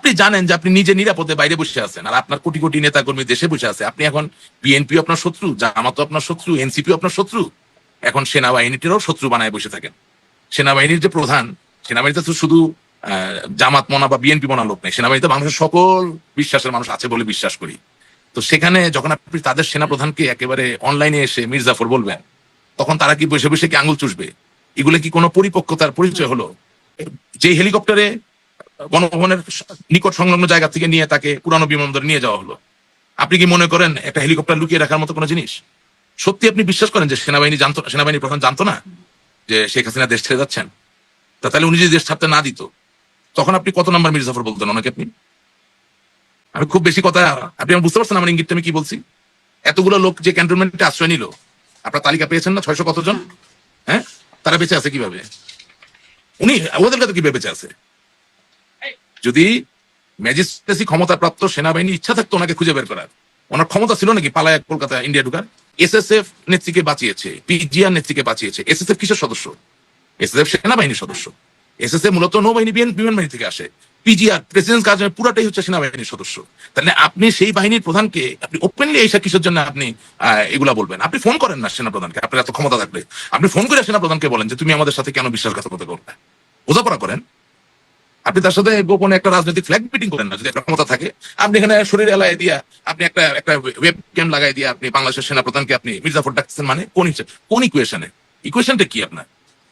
আপনি জানেন যে আপনি নিজে নিরাপদে বাইরে বসে আছেন, আর আপনার কোটি কোটি নেতা কর্মী দেশে বসে আছে। আপনি এখন বিএনপি আপনার শত্রু, জামাতও আপনার শত্রু, এনসিপি আপনার শত্রু, এখন সেনাবাহিনীটিরও শত্রু বানায় বসে থাকেন। সেনাবাহিনীর যে প্রধান, সেনাবাহিনীতে তো শুধু জামাত মনা বা বিএনপি মনা লোক নেই, সেনাবাহিনীতে মানুষের সকল বিশ্বাসের মানুষ আছে বলে বিশ্বাস করি। তো সেখানে যখন আপনি তাদের সেনাপ্রধানকে একেবারে অনলাইনে এসে মির্জাফর বলবেন, তখন তারা কি বসে বসে কি আঙুল চুষবে? এগুলো কি কোনো পরিপক্কতার পরিচয় হলো? যে হেলিকপ্টারে গণভবনের নিকট সংলগ্ন জায়গা থেকে নিয়ে তাকে পুরানো বিমানবন্দরে নিয়ে যাওয়া হলো, আপনি কি মনে করেন একটা হেলিকপ্টার লুকিয়ে রাখার মতো কোনো জিনিস? সত্যি আপনি বিশ্বাস করেন যে সেনাবাহিনী জানতো, সেনাবাহিনী প্রধান জানতো না যে শেখ হাসিনা দেশ ছেড়ে যাচ্ছেন? তাহলে উনি যদি দেশ ছাড়তে না দিত, তখন আপনি কত নাম্বার মির্জাফর বলতেন ওনাকে? আপনি, আমি খুব বেশি কথা, আপনি আমার বুঝতে পারছেন আমার ইঙ্গিতটা আমি কি বলছি? এতগুলো লোক যে ক্যান্টনমেন্টে আশ্রয় নিল, আপনার তালিকা পেয়েছেন না 600 কতজন? হ্যাঁ, তারা বেঁচে আছে কিভাবে? উনি ওদের কাছে কিভাবে বেঁচে আছে? যদি ম্যাজিস্ট্রেসি ক্ষমতা প্রাপ্ত সেনাবাহিনী ইচ্ছা থাকতো ওনাকে খুঁজে বের করার, ওনার ক্ষমতা ছিল নাকি পালায় কলকাতা ইন্ডিয়া ঢুকার? এসএসএফ নেত্রীকে বাঁচিয়েছে, পিজিআর নেত্রীকে বাঁচিয়েছে। এসএসএফ কিসের সদস্য? এসএসএফ সেনাবাহিনীর সদস্য। এসএসএফ মূলত নৌবাহিনী বিমান বাহিনী থেকে আসে। পিজিআর প্রেসিডেন্ট কাজ পুরাটাই হচ্ছে সেনাবাহিনীর সদস্য। তাহলে আপনি সেই বাহিনীর প্রধানকে আপনি ওপেনলি এইসব কিসের জন্য আপনি এগুলা বলবেন? আপনি ফোন করেন না সেনাপ্রধানকে, আপনার এত ক্ষমতা থাকলে আপনি ফোন করে সেনাপ্রধানকে বলেন যে তুমি আমাদের সাথে কেন বিশ্বাসঘাতকতা করবে, বোঝাপড়া করেন। আপনি তার সাথে গোপনে একটা রাজনৈতিক ফ্ল্যাগ মিটিং করেন না। যদি একটা ক্ষমতা থাকে, আপনি এখানে শরীর এলায় দিয়া আপনি একটা ওয়েব ক্যাম লাগাই দিয়ে আপনি বাংলাদেশের সেনাপ্রধানকে আপনি মির্জাফর ডাকতেছেন, মানে কোন ইকুয়েশনে? ইকুয়েশনটা কি আপনার?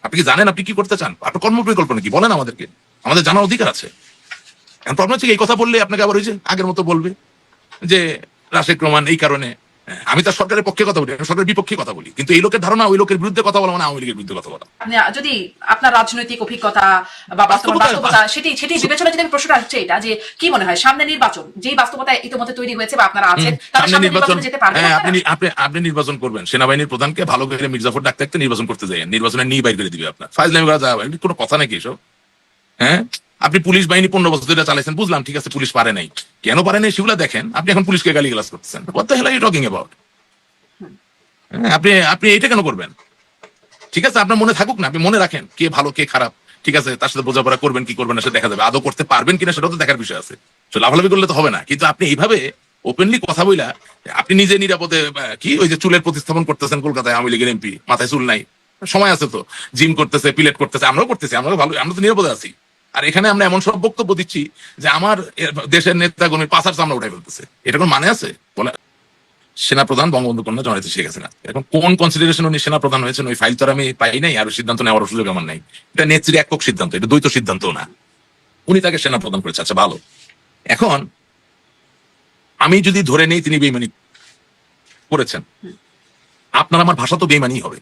আপনি কি জানেন আপনি কি করতে চান? আপনার কর্ম পরিকল্পনা কি বলেন আমাদেরকে, আমাদের জানার অধিকার আছে। এখন প্রবলেম হচ্ছে এই কথা বললে আপনাকে আবার ওই যে আগের মতো বলবে যে রাশেক রহমান এই কারণে। আমি তার সরকারের পক্ষে কথা বলি, সরকারের বিপক্ষে কথা বলি, কিন্তু এই লোকের ধারণা ওই লোকের বিরুদ্ধে কথা বলা মানে আওয়ামী লীগের বিরুদ্ধে কথা বলা। আপনি যদি আপনার রাজনৈতিক অভিজ্ঞতা বা বাস্তবতা সেটি বিবেচনা যদি আমি প্রশ্নটা হচ্ছে এটা যে কি মনে হয় সামনে নির্বাচন যেই বাস্তবতা ইতিমধ্যে তৈরি হয়েছে বা আপনারা আছেন, তাহলে সামনে নির্বাচন যেতে পারবেন? আপনি নির্বাচন করবেন, সেনাবাহিনীর প্রধানকে ভালো করে মির্জাফর ডাকতে ডাকতে নির্বাচন করতে যাই, নির্বাচনে নিয়ে বাইর করে দিবে আপনার। ফাইজলামি করা যাবে কোনো কথা নাকি এসব? হ্যাঁ, আপনি পুলিশ বাহিনী 15 বছর ধরে চালাইছেন, বুঝলাম, ঠিক আছে, পুলিশ পারে নাই, কেন পারে নাই সেগুলো দেখেন। আপনি এখন পুলিশকে গালিগালাজ করতেছেন, what the hell are you talking about? আপনি এটা কেন করবেন? ঠিক আছে, আপনার মনে থাকুক না, আপনি মনে রাখেন কে ভালো কে খারাপ, ঠিক আছে, তার সাথে বোঝাপড়া করবেন কি করবেন না সেটা দেখা যাবে। আদৌ করতে পারবেন কিনা সেটাও তো দেখার বিষয় আছে। লাফালাফি করলে তো হবে না। কিন্তু আপনি এইভাবে ওপেনলি কথা বইলা আপনি নিজে নিরাপদে কি ওই যে চুলের প্রতিস্থাপন করতেছেন কলকাতায় আওয়ামী লীগের এমপি, মাথায় চুল নাই, সময় আছে তো, জিম করতেছে, পিলেট করতেছে, আমরাও করতেছি, আমরা ভালো, আমরা তো নিরাপদে আছি। আর এখানে আমরা এমন সব বক্তব্য দিচ্ছি যে আমার দেশের নেতা কর্মী পাশার চামড়া উঠাই ফেলতেছে। এটা কোন মানে আছে বলে? সেনাপ্রধান বঙ্গবন্ধু কন্যা জননেত্রী শেখ হাসিনা, এখন কোন কনসিডারেশন উনি সেনাপ্রধান হয়েছেন ওই ফাইল তো আমি পাই নাই, আর সিদ্ধান্ত নেওয়ার সুযোগ আমার নাই। এটা নেত্রীর একক সিদ্ধান্ত, এটা দ্বৈত সিদ্ধান্ত না। উনি তাকে সেনাপ্রধান করেছে, আচ্ছা ভালো। এখন আমি যদি ধরে নেই তিনি বেইমানি করেছেন, আপনার আমার ভাষা তো বেইমানি হবে।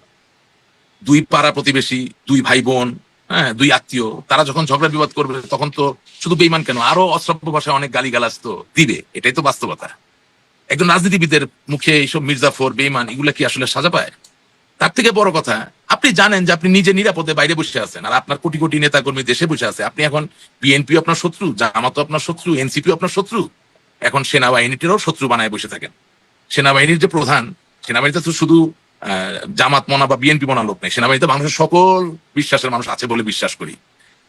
দুই পাড়া প্রতিবেশী, দুই ভাই বোন, হ্যাঁ, দুই আত্মীয়, তারা যখন ঝগড়া বিবাদ করবে তখন তো শুধু বেইমান কেন, আরো অশ্রাব্য ভাষায় অনেক গালিগালাজ তো দিবে। এটাই তো বাস্তবতা। একজন রাজনীতিবিদের মুখে এইসব মির্জাফর বেইমান এগুলা কি আসলে সাজা পায়? তার থেকে বড় কথা, আপনি জানেন যে আপনি নিজে নিরাপদে বাইরে বসে আছেন, আর আপনার কোটি কোটি নেতা কর্মী দেশে বসে আছে। আপনি এখন বিএনপি আপনার শত্রু, জামাতও আপনার শত্রু, এনসিপি আপনার শত্রু, এখন সেনাবাহিনীটিরও শত্রু বানায় বসে থাকেন। সেনাবাহিনীর যে প্রধান, সেনাবাহিনীতে তো শুধু জামাত মনা বা বিএনপি মনা লোক নেই, সেনাবাহিনীতে মানুষের সকল বিশ্বাসের মানুষ আছে বলে বিশ্বাস করি।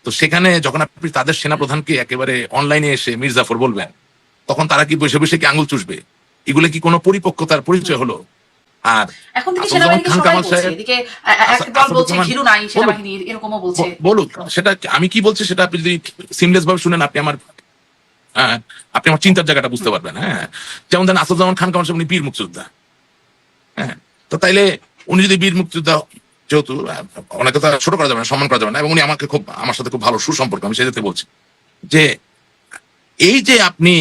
তো সেখানে যখন আপনি তাদের সেনাপ্রধানকে একেবারে অনলাইনে এসে মির্জাফর বলবেন, তখন তারা কি বসে বসে কি আঙুল চুষবে? এগুলো কি কোনো পরিপক্কতার পরিচয় হলো? আর এখন থেকে সেনাবাহিনীকে সবাই বলছে, এদিকে একদল বলছে ঘিলু নাই সেনাবাহিনী, এরকমও বলছে। বলুক, সেটা আমি কি বলছি সেটা আপনি যদি সিমলেস ভাবে শুনেন, আপনি আমার চিন্তার জায়গাটা বুঝতে পারবেন। হ্যাঁ, যেমন ধরেন আসাদুজ্জামান খান কামাল সাহেব উনি বীর মুক্তিযোদ্ধা। হ্যাঁ, তো তাইলে উনি যদি বীর মুক্তিযোদ্ধা, যেহেতু অনেক কথা ছোট করা যাবে না, সম্মান করা যাবে না, এবং উনি আমার সাথে খুব ভালো সুসম্পর্ক, আমি সেটাতে বলছি যে এই যে আপনি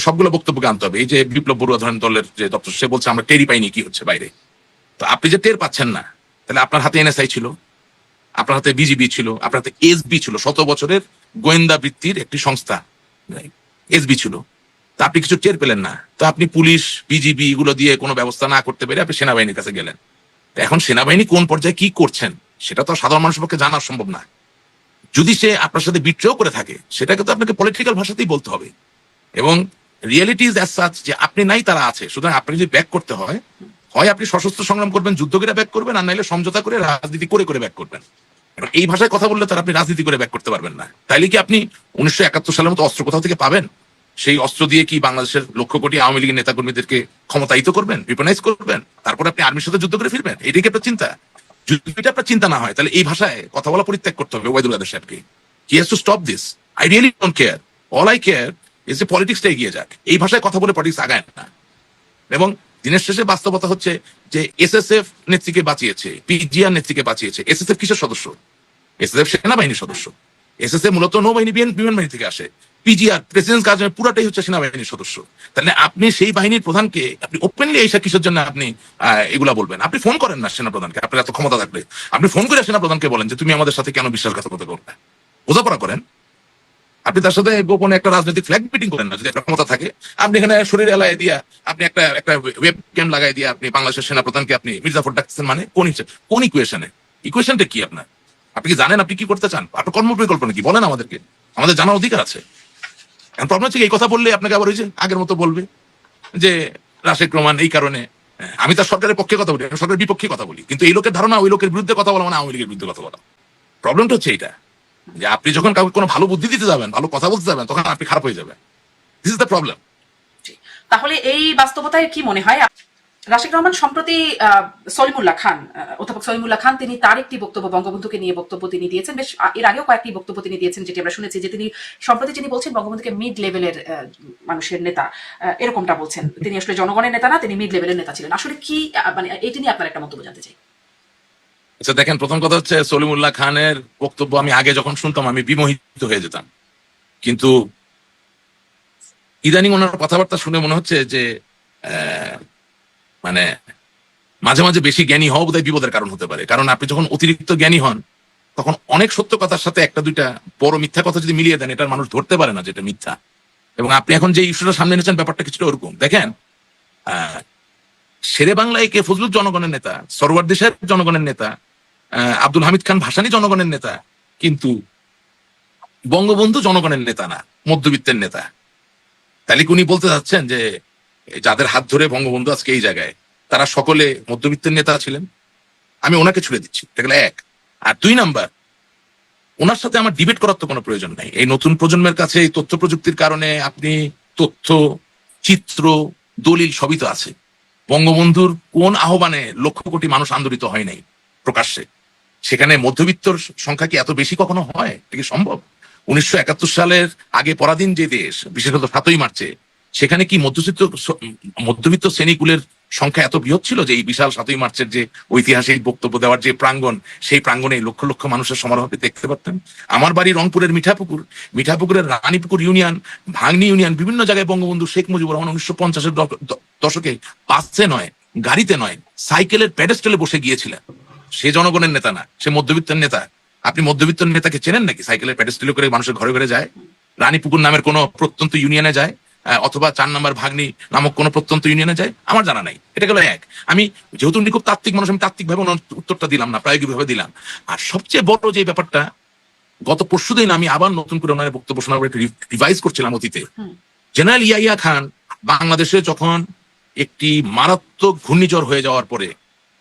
সবগুলো বক্তব্যকে আনতে হবে। এই যে বিপ্লব বড়ুয়া ধরেন দলের যে দপ্তর, সে বলছে আমরা টেরই পাইনি কি হচ্ছে বাইরে। তো আপনি যে টের পাচ্ছেন না, তাহলে আপনার হাতে এনএসআই ছিল, আপনার হাতে বিজিবি ছিল, আপনার হাতে এসবি ছিল, 100 বছরের গোয়েন্দা বৃত্তির একটি সংস্থা এসবি ছিল। তা আপনি কিছু টের পেলেন না, তো আপনি পুলিশ বিজিবি এগুলো দিয়ে কোনো ব্যবস্থা না করতে পেরে আপনি সেনাবাহিনীর কাছে গেলেন। এখন সেনাবাহিনী কোন পর্যায়ে কি করছেন সেটা তো সাধারণ মানুষের পক্ষে জানা সম্ভব না। যদি সে আপনার সাথে বিট্রেও করে থাকে, সেটাকে তো আপনাকে পলিটিক্যাল ভাষাতেই বলতে হবে। এবং রিয়েলিটি ইজ অ্যাজ সাচ যে আপনি নাই, তারা আছে। সুতরাং আপনাকে যদি ব্যাক করতে হয়, হয় আপনি সশস্ত্র সংগ্রাম করবেন, যুদ্ধ করে ব্যাক করবেন, আর নাইলে সমঝোতা করে রাজনীতি করে করে ব্যাক করবেন। এখন এই ভাষায় কথা বললে তার আপনি রাজনীতি করে ব্যাক করতে পারবেন না। তাইলে কি আপনি 1971 সালের মতো অস্ত্র কোথাও থেকে পাবেন? সেই অস্ত্র দিয়ে কি বাংলাদেশের লক্ষ কোটি আওয়ামী লীগের নেতাকর্মীদেরকে ক্ষমতায়িত করবেন, রিপনাইজ করবেন, তারপর আপনি আর্মির সাথে যুদ্ধ করে ফিরবেন? এটাই কি আপনার চিন্তা? যদি এটা আপনার চিন্তা না হয় তাহলে এই ভাষায় কথা বলা পরিত্যাগ করতে হবে ওবায়দুল কাদের সাহেবকে। He has to stop this. I really don't care. All eye care is যে পলিটিক্সটা এগিয়ে যাক। এই ভাষায় কথা বলে পলিটিক্স আগায় না। এবং দিনের শেষে বাস্তবতা হচ্ছে যে এসএসএফ নেত্রীকে বাঁচিয়েছে, পিজিআর নেত্রীকে বাঁচিয়েছে। এসএসএফ কিসের সদস্য? এসএসএফ সেনাবাহিনীর সদস্য। এসএসএফ মূলত নৌবাহিনী বিমান বাহিনী থেকে আসে। পিজিআর প্রেসিডেন্ট কাজ পুরাটাই হচ্ছে সেনাবাহিনীর সদস্য। তাহলে আপনি সেই বাহিনীর প্রধানকে আপনি ওপেনলি এইসব কিসের জন্য আপনি এগুলা বলবেন? আপনি ফোন করেন না সেনাপ্রধানকে, আপনার এত ক্ষমতা থাকলে আপনি ফোন করে সেনাপ্রধানকে বলেন যে তুমি আমাদের সাথে কেন বিশ্বাসঘাতকতা করবে, বোঝাপড়া করেন। আপনি তার সাথে গোপনে একটা রাজনৈতিক ফ্ল্যাগ মিটিং করেন না। যদি একটা ক্ষমতা থাকে আপনি এখানে শরীর এলায় দিয়া আপনি একটা ওয়েব ক্যাম লাগাই দিয়ে আপনি বাংলাদেশের সেনাপ্রধানকে আপনি মির্জাফর ডাকতেছেন, মানে কোন ইকুয়েশনে? ইকুয়েশনটা কি আপনার? আপনি কি জানেন আপনি কি করতে চান? আপনার কর্ম পরিকল্পনা কি বলেন আমাদেরকে? আমাদের জানার অধিকার আছে। এখন প্রবলেম হচ্ছে এই কথা বললে আপনাকে আবার ওই যে আগের মতো বলবে যে রাশেক রহমান এই কারণে। আমি তার সরকারের পক্ষে কথা বলি, আমি সরকারের বিপক্ষে কথা বলি, কিন্তু এই লোকের ধারণা ওই লোকের বিরুদ্ধে কথা বলা মানে আওয়ামী লীগের বিরুদ্ধে কথা বলা। প্রবলেমটা হচ্ছে এইটা যে আপনি যখন কাউকে কোনো ভালো বুদ্ধি দিতে যাবেন, ভালো কথা বলতে যাবেন, তখন আপনি খারাপ হয়ে যাবেন। This is the problem. তাহলে এই বাস্তবতায় কি মনে হয় রাশিদ রহমান সম্প্রতি সলিমুল্লাহ খান, অধ্যাপক সলিমুল্লাহ খান, তিনি তার একটি বক্তব্য বঙ্গবন্ধুকে নিয়ে বক্তব্য তিনি দিয়েছেন, বেশ এর আগেও কয়েকটি বক্তব্য তিনি দিয়েছেন, যেটি আমরা শুনেছি যে তিনি সম্প্রতি তিনি বলছেন বঙ্গবন্ধুকে মিড লেভেলের মানুষের নেতা, এরকমটা বলছেন। তিনি আসলে জনগণের নেতা না, তিনি মিড লেভেলের নেতা ছিলেন। আসলে কি মানে এটি নিয়ে আপনার একটা মন্তব্য জানতে চাই। আচ্ছা দেখেন, প্রথম কথা হচ্ছে সলিমুল্লাহ খানের বক্তব্য আমি আগে যখন শুনতাম আমি বিমোহিত হয়ে যেতাম, কিন্তু ইদানিং ওনার কথাবার্তা শুনে মনে হচ্ছে যে মানে মাঝে মাঝে বেশি জ্ঞানী হওয়া বোধহয় বিপদের কারণ হতে পারে। কারণ আপনি যখন অতিরিক্ত জ্ঞানী হন তখন অনেক সত্য কথার সাথে একটা দুইটা বড় মিথ্যা কথা যদি মিলিয়ে দেন, এটা মানুষ ধরতে পারে না যেটা মিথ্যা। এবং আপনি এখন যে ইস্যুটা সামনে এনেছেন ব্যাপারটা কিছুটা ওরকম। দেখেন, শেরে বাংলায় কে ফজলুল জনগণের নেতা, সরওয়ার দেশের জনগণের নেতা, আব্দুল হামিদ খান ভাসানী জনগণের নেতা, কিন্তু বঙ্গবন্ধু জনগণের নেতা না, মধ্যবিত্তের নেতা। তাহলে উনি বলতে চাচ্ছেন যে যাদের হাত ধরে বঙ্গবন্ধু আজকে এই জায়গায়, তারা সকলে মধ্যবিত্তের নেতা ছিলেন? আমি ওনাকে ছুড়ে দিচ্ছি, এটা গেল এক। আর দুই নাম্বার, ওনার সাথে আমার ডিবেট করার তো কোনো প্রয়োজন নাই। এই নতুন প্রজন্মের কাছে এই তথ্য প্রযুক্তির কারণে আপনি তথ্য, চিত্র, দলিল সবই তো আছে। বঙ্গবন্ধুর কোন আহ্বানে লক্ষ কোটি মানুষ আন্দোলিত হয় নাই প্রকাশ্যে? সেখানে মধ্যবিত্তর সংখ্যা কি এত বেশি কখনো হয়? এটা কি সম্ভব? 1971 সালের আগে পরাধীন যে দেশ, বিশেষত 7ই মার্চে, সেখানে কি মধ্যবিত্ত শ্রেণীকুলের সংখ্যা এত বৃহৎ ছিল যে এই বিশাল 7ই মার্চের যে ঐতিহাসিক বক্তব্য দেওয়ার যে প্রাঙ্গণ, সেই প্রাঙ্গণে লক্ষ লক্ষ মানুষের সমারোহ দেখতে পারতেন? আমার বাড়ি রংপুরের মিঠাপুকুরের রানীপুকুর ইউনিয়ন, ভাঙনি ইউনিয়ন, বিভিন্ন জায়গায় বঙ্গবন্ধু শেখ মুজিবুর রহমান 1950-এর দশকে বাসে নয়, গাড়িতে নয়, সাইকেলের প্যাডেস্টেলে বসে গিয়েছিলেন। সে জনগণের নেতা না, সে মধ্যবিত্তের নেতা। আপনি মধ্যবিত্তের নেতাকে চেনেন নাকি? সাইকেলের প্যাডেস্টেলে করে মানুষের ঘরে ঘরে যায়, রানীপুকুর নামের কোন প্রত্যন্ত ইউনিয়নে যায়, অথবা 4 নম্বর ভাগ্নি নামক কোন প্রত্যন্ত ইউনিয়নে যায়? আমার জানা নাই। এটা গেল এক। আমি যেহেতু উনি খুব তাত্ত্বিক মানুষ, আমি তাত্ত্বিক ভাবে উত্তরটা দিলাম না, প্রায়োগিক ভাবে দিলাম। আর সবচেয়ে বড় যে ব্যাপারটা, গত পরশুদিন আমি আবার নতুন করে ওনার বক্তব্য শোনার রিভাইজ করছিলাম অতীতে। জেনারেল ইয়াহিয়া খান বাংলাদেশে যখন একটি মারাত্মক ঘূর্ণিঝড় হয়ে যাওয়ার পরে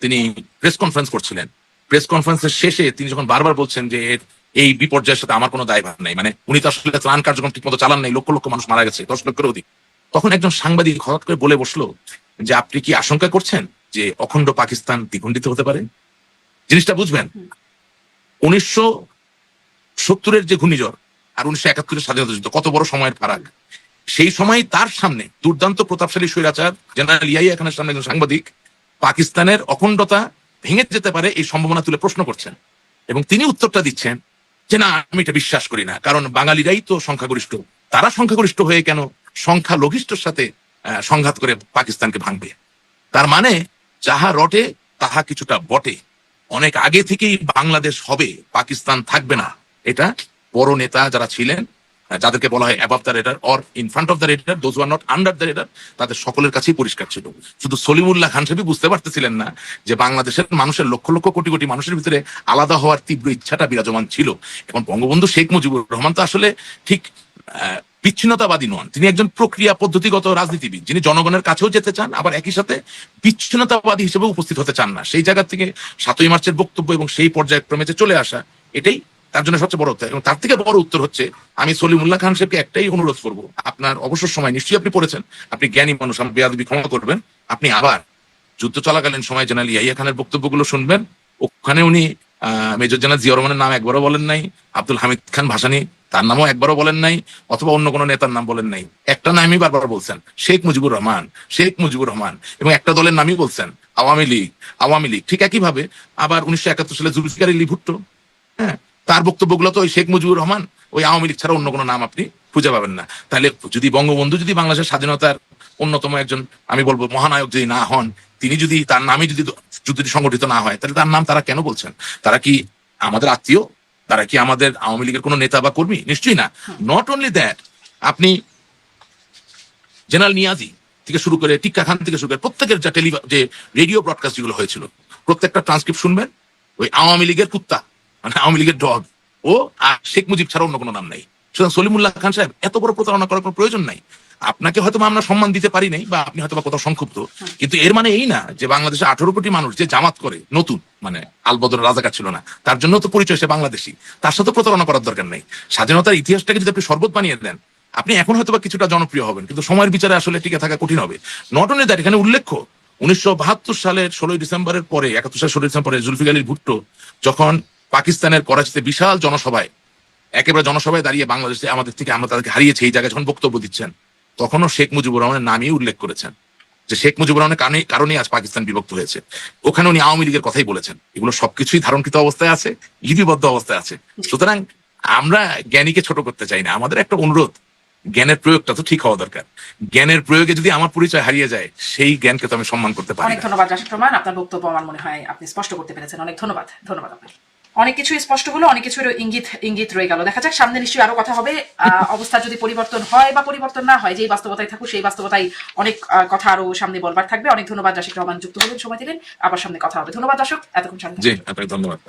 তিনি প্রেস কনফারেন্স করছিলেন, প্রেস কনফারেন্সের শেষে তিনি যখন বারবার বলছেন যে এই বিপর্যয়ের সাথে আমার কোনো দায়ভার নাই, মানে উনি তো আসলে ত্রাণ কার্যক্রম ঠিক মতো চালান নাই, লক্ষ লক্ষ মানুষ মারা গেছে, 10 লক্ষের অধিক। তখন একজন সাংবাদিক হঠাৎ করে বলে বসলো যে আপনি কি আশঙ্কা করছেন যে অখণ্ড পাকিস্তান দ্বিখণ্ডিত হতে পারে? জিনিসটা বুঝবেন, 1970-এর যে ঘূর্ণিঝড় আর 1971-এর স্বাধীনতা যুদ্ধ, কত বড় সময়ের ফারাক। সেই সময় তার সামনে দুর্দান্ত প্রতাপশালী স্বৈরাচার জেনারেল ইয়াহিয়া খানের সামনে একজন সাংবাদিক পাকিস্তানের অখণ্ডতা ভেঙে যেতে পারে এই সম্ভাবনা তুলে প্রশ্ন করছেন, এবং তিনি উত্তরটা দিচ্ছেন যে না, আমি এটা বিশ্বাস করি না, কারণ বাঙালিরাই তো সংখ্যাগরিষ্ঠ, তারা সংখ্যাগরিষ্ঠ হয়ে কেন সংখ্যা লঘিষ্ঠর সাথে সংঘাত করে পাকিস্তানকে ভাঙবে? তার মানে যাহা রটে তাহা কিছুটা বটে। অনেক আগে থেকেই বাংলাদেশ হবে, পাকিস্তান থাকবে না। এটা বড় নেতা যারা ছিলেন, যাদেরকে বলা হয় above the radar or in front of the radar, those who are not under the radar, তাদের সকলের কাছেই পরিষ্কার ছিল। শুধু সলিমুল্লাহ খান সাহেব বুঝতে পারতেছিলেন না যে বাংলাদেশের মানুষের লক্ষ লক্ষ কোটি কোটি মানুষের ভিতরে আলাদা হওয়ার তীব্র ইচ্ছাটা বিরাজমান ছিল। এখন বঙ্গবন্ধু শেখ মুজিবুর রহমান তো আসলে ঠিক বিচ্ছিন্নতাবাদী নন, তিনি একজন প্রক্রিয়া পদ্ধতিগত রাজনীতিবিদ, যিনি জনগণের কাছেও যেতে চান, আবার একই সাথে বিচ্ছিন্নতাবাদী হিসেবে উপস্থিত হতে চান না। সেই জায়গা থেকে 7ই মার্চের বক্তব্য এবং সেই পর্যায়ক্রমে চলে আসা, এটাই তার জন্য সবচেয়ে বড় উত্তর। এবং তার থেকে বড় উত্তর হচ্ছে, আমি সলিমুল্লাহ খান সাহেবকে একটাই অনুরোধ করবো, আপনার অবসর সময় নিশ্চয়ই আপনি পড়েছেন, আপনি জ্ঞানী মানুষ, আমার বেয়াদবি ক্ষমা করবেন, আপনি আবার যুদ্ধ চলাকালীন সময় জেনারেল ইয়াহিয়া খানের বক্তব্যগুলো শুনবেন। ওখানে উনি মেজর জেনারেল জিয়া রহমানের নাম একবারও বলেন নাই, আব্দুল হামিদ খান ভাসানী তার নামও একবারও বলেন নাই, অথবা অন্য কোনো নেতার নাম বলেন নাই। একটা নামই বারবার বলছেন, শেখ মুজিবুর রহমান, শেখ মুজিবুর রহমান, এবং একটা দলের নামই বলছেন আওয়ামী লীগ, আওয়ামী লীগ। ঠিক একইভাবে আবার 1971 সালে জুলফিকার আলী ভুট্টো, হ্যাঁ, তার বক্তব্যগুলো তো ওই শেখ মুজিবুর রহমান, ওই আওয়ামী লীগ ছাড়া অন্য কোনো নাম আপনি খুঁজে পাবেন না। তাহলে যদি বঙ্গবন্ধু যদি বাংলাদেশের স্বাধীনতার অন্যতম একজন, আমি বলবো মহানায়ক যদি না হন, তিনি যদি তার নামে যদি যুদ্ধটি সংগঠিত না হয়, তাহলে তার নাম তারা কেন বলছেন? তারা কি আমাদের আত্মীয়? তারা কি আমাদের আওয়ামী লীগের কোনো নেতা বা কর্মী? নিশ্চয়ই না। নট অনলি দ্যাট, আপনি জেনারেল নিয়াজি থেকে শুরু করে টিক্কা খান থেকে শুরু করে প্রত্যেকের যে রেডিও ব্রডকাস্ট যেগুলো হয়েছিল, প্রত্যেকটা ট্রান্সক্রিপ্ট শুনবেন, ওই আওয়ামী লীগের কুত্তা, মানে আওয়ামী লীগের ডগ ও আর শেখ মুজিব ছাড়া অন্য কোনো নাম নাই। সুতরাং সলিমুল্লাহ খান সাহেব এত বড় প্রতারণা করার কোনো প্রয়োজন নাই। আপনাকে হয়তো আমরা সম্মান দিতে পারি নাই, বা আপনি হয়তো কোথাও সংক্ষুব্ধ, কিন্তু এর মানে এই না যে বাংলাদেশে 18 কোটি মানুষ যে জামাত করে নতুন, মানে আলবদর রাজাকার ছিল না, তার জন্য তো পরিচয় সে বাংলাদেশী, তার সাথে প্রতারণা করার দরকার নেই। স্বাধীনতার ইতিহাসটাকে যদি আপনি শরবত বানিয়ে দেন, আপনি এখন হয়তো বা কিছুটা জনপ্রিয় হবেন, কিন্তু সময়ের বিচারে আসলে টিকে থাকা কঠিন হবে। নট অনলি দ্যাট, এখানে উল্লেখ্য 1972 সালের 16 ডিসেম্বরের পরে, 71 সালের 16 ডিসেম্বরে জুলফিকার আলী ভুট্টো যখন পাকিস্তানের করাচিতে বিশাল জনসভায়, একেবারে জনসভায় দাঁড়িয়ে বাংলাদেশে আমাদের থেকে আমরা তাদেরকে হারিয়েছি এই জায়গায় যখন বক্তব্য দিচ্ছেন, তখনও শেখ মুজিবুর রহমানের নামই উল্লেখ করেছেন, যে শেখ মুজিবুর রহমানের কারণেই আজ পাকিস্তান বিভক্ত হয়েছে। ওখানে উনি আওয়ামী লীগের কথাই বলেছেন। এগুলো সবকিছুই ধারণকৃত অবস্থায় আছে, লিপিবদ্ধ অবস্থায় আছে। সুতরাং আমরা জ্ঞানীকে ছোট করতে চাই না, আমাদের একটা অনুরোধ, জ্ঞানের প্রয়োগটা তো ঠিক হওয়া দরকার। জ্ঞানের প্রয়োগে যদি আমার পরিচয় হারিয়ে যায়, সেই জ্ঞানকে তো আমি সম্মান করতে পারি অনেক না। ধন্যবাদ রাশিদ রহমান, আপনার বক্তব্য আমার মনে হয় আপনি স্পষ্ট করতে পেরেছেন। অনেক ধন্যবাদ। ধন্যবাদ আপনার। অনেক কিছুই স্পষ্ট হলো, অনেক কিছুর ইঙ্গিত রয়ে গেল। দেখা যাক সামনে নিশ্চয়ই আরো কথা হবে। অবস্থা যদি পরিবর্তন হয় বা পরিবর্তন না হয়, যেই বাস্তবতায় থাকুক সেই বাস্তবতায় অনেক কথা আরো সামনে বলবার থাকবে। অনেক ধন্যবাদ রাশিদ রহমান, যুক্ত হলেন, সময় দিলেন। আবার সামনে কথা হবে। ধন্যবাদ দর্শক, এতক্ষণ সামনে। জি, আপনাকে ধন্যবাদ।